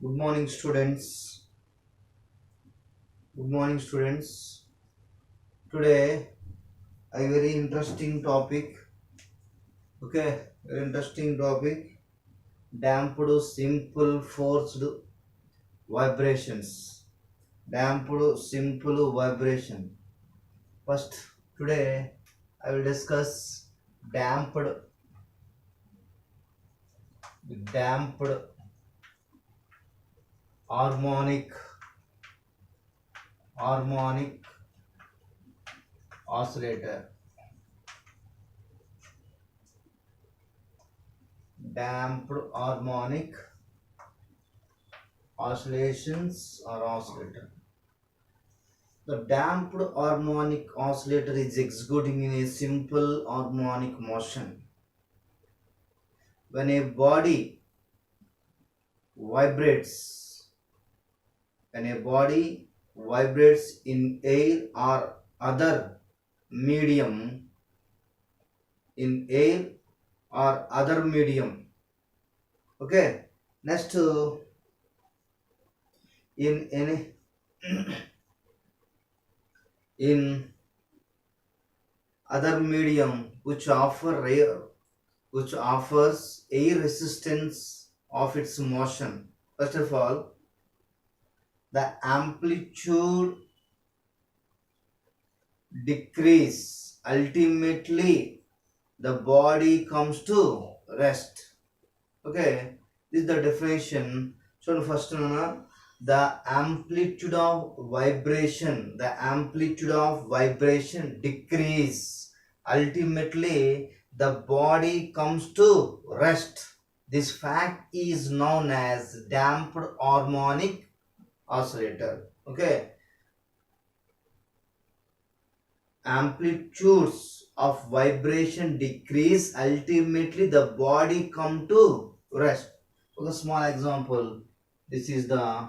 Good morning, students. Good morning, students. Today, a very interesting topic. Okay, very interesting topic. Damped simple forced vibrations. Damped simple vibration. First, today I will discuss damped damped harmonic harmonic oscillator. Damped harmonic oscillations or oscillator. The damped harmonic oscillator is executing in a simple harmonic motion. When a body vibrates, when a body vibrates in air or other medium, in air or other medium. Okay. Next, in any in other medium which offers air resistance of its motion. First of all, the amplitude decrease. Ultimately, the body comes to rest. Okay, this is the definition. So first one, the amplitude of vibration decrease. Ultimately, the body comes to rest. This fact is known as damped harmonic oscillator. Okay, amplitudes of vibration decrease. Ultimately, the body come to rest. So, a small example. This is the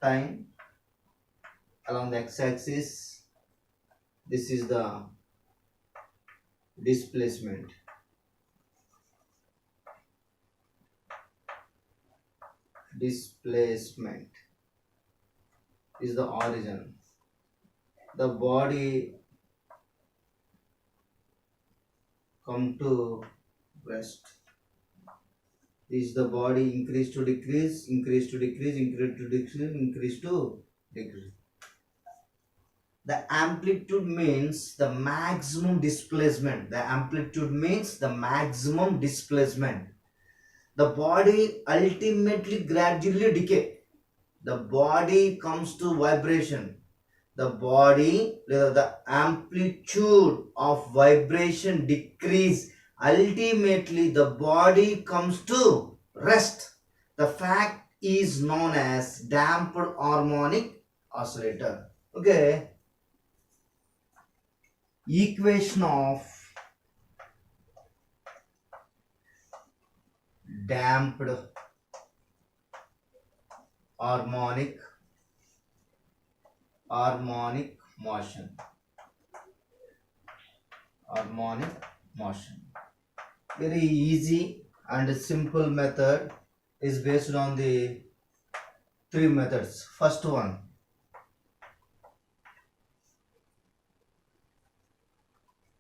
time along the x-axis. This is the displacement. Displacement is the origin. The body come to rest. This is the body increase to decrease, increase to decrease, increase to decrease, increase to decrease. The amplitude means the maximum displacement. The amplitude means the maximum displacement. The body ultimately gradually decay. The body comes to vibration. The amplitude of vibration decrease. Ultimately, the body comes to rest. The fact is known as damped harmonic oscillator. Okay. Equation of damped harmonic motion. Very easy and simple method is based on the three methods. First one,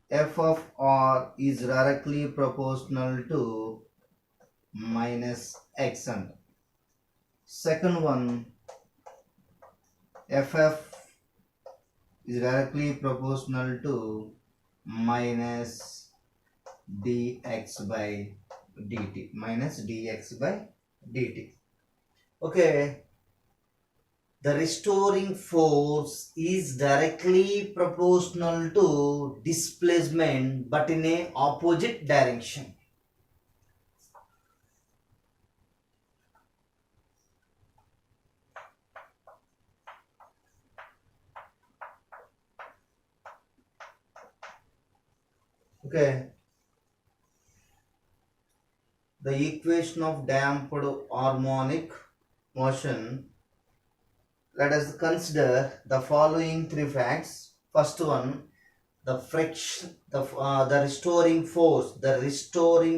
f of r is directly proportional to minus xn. Second one, ff is directly proportional to minus dx by dt. Okay, the restoring force is directly proportional to displacement but in a opposite direction. Okay, the equation of damped harmonic motion. Let us consider the following three facts. First one, the friction, the restoring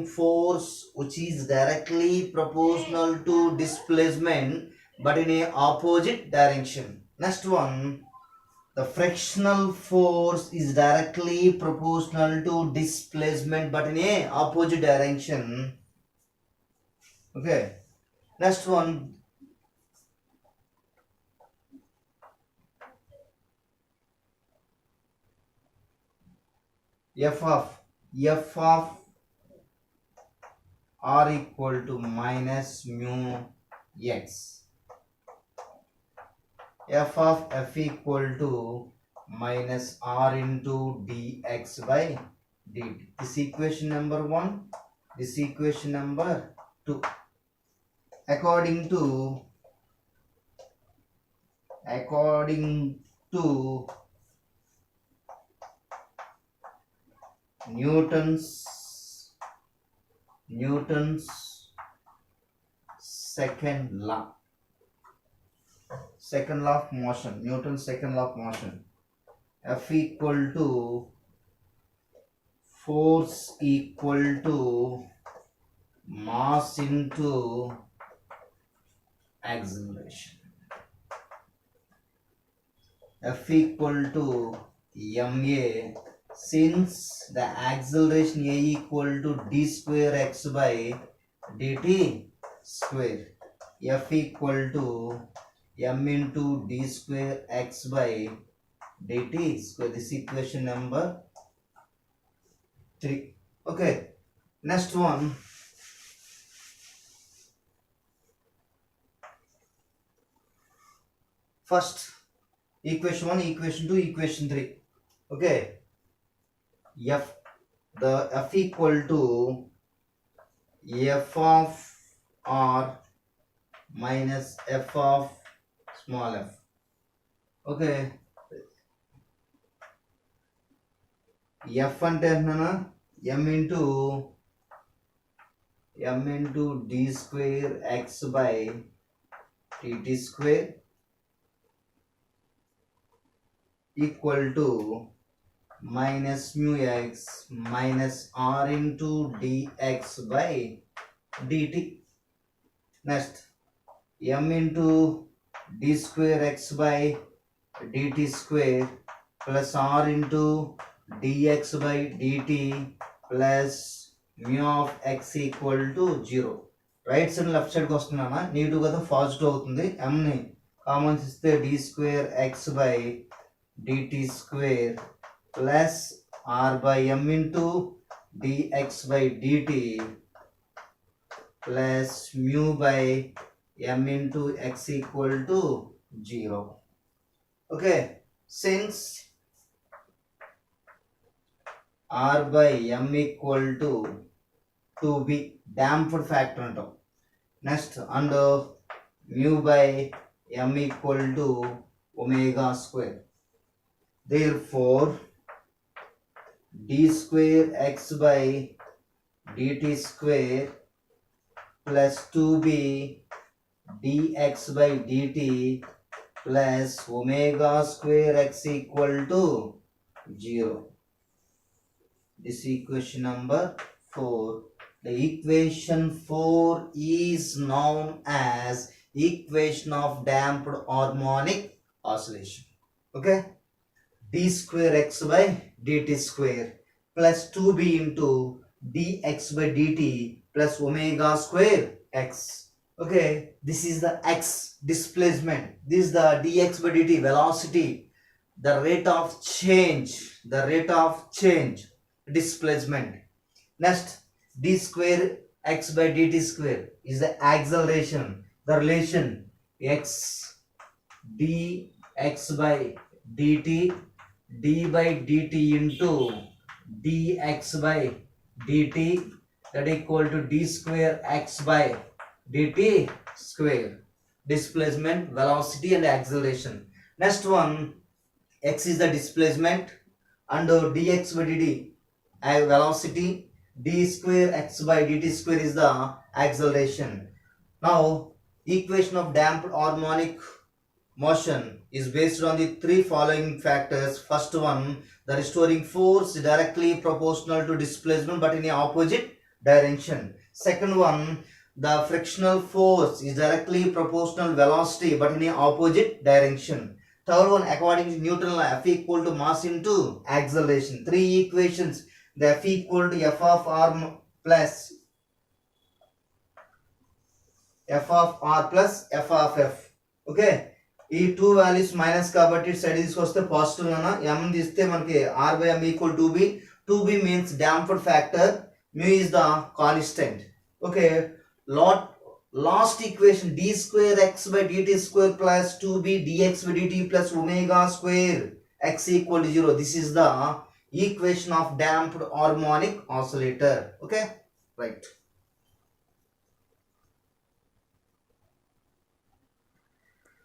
force which is directly proportional to displacement but in a opposite direction. Next one, the frictional force is directly proportional to displacement but in a opposite direction. Okay. Next one, f of r equal to minus mu x. f equal to minus r into dx by dt. This equation number 1. This equation number 2. According to Newton's second law of motion, Newton's second law of motion, F equal to force equal to mass into acceleration. F equal to ma, since the acceleration a equal to d square x by dt square. F equal to m into d square x by dt square. This equation number 3. Okay, next one. First, equation 1, equation 2, equation 3. Okay, f equal to f of r minus f of small f. Okay, f అంటే m into d square x by dt square equal to minus mu x minus r into dx by dt. Next, m into d square x by dt square plus r into dx by dt plus mu of x equal to 0. Right side left సైడ్కి వస్తున్నానా, నీట్గా కదా positive అవుతుంది. mని Commons ఇస్తే d square x by dt square plus r by m into dx by dt plus mu by m into x equal to 0. Okay, since r by m equal to 2b, damped factor antam. Next, and mu by m equal to omega square. Therefore, d square x by dt square plus 2b dx by dt plus omega square x equal to 0. This equation number 4. The equation 4 is known as equation of damped harmonic oscillation. Okay, d square x by dt square plus 2b into dx by dt plus omega square x. Okay, this is the x displacement, this is the dx by dt velocity, the rate of change, displacement. Next, d square x by dt square is the acceleration, the relation x dx by dt d by dt into dx by dt that equal to d square x by dt square, displacement, velocity and acceleration. Next one, x is the displacement and dx by dt velocity, d square x by dt square is the acceleration. Now, equation of damped harmonic motion is based on the three following factors. First one, the restoring force is directly proportional to displacement but in the opposite direction. Second one, the frictional force is directly proportional velocity but in the opposite direction. Third one, according to Newton law, F equal to mass into acceleration. Three equations, the F equal to F of R plus F of R plus F of F. Okay, ఈ two values minus కాబట్టి side తీసుకొస్తే positive అన్న m తీస్తే మనకి r by m equal to b. 2b means damped factor, mu is the constant. Okay, last equation, d square x by dt square plus 2b dx by dt plus omega square x equal to 0. This is the equation of damped harmonic oscillator. Okay, right.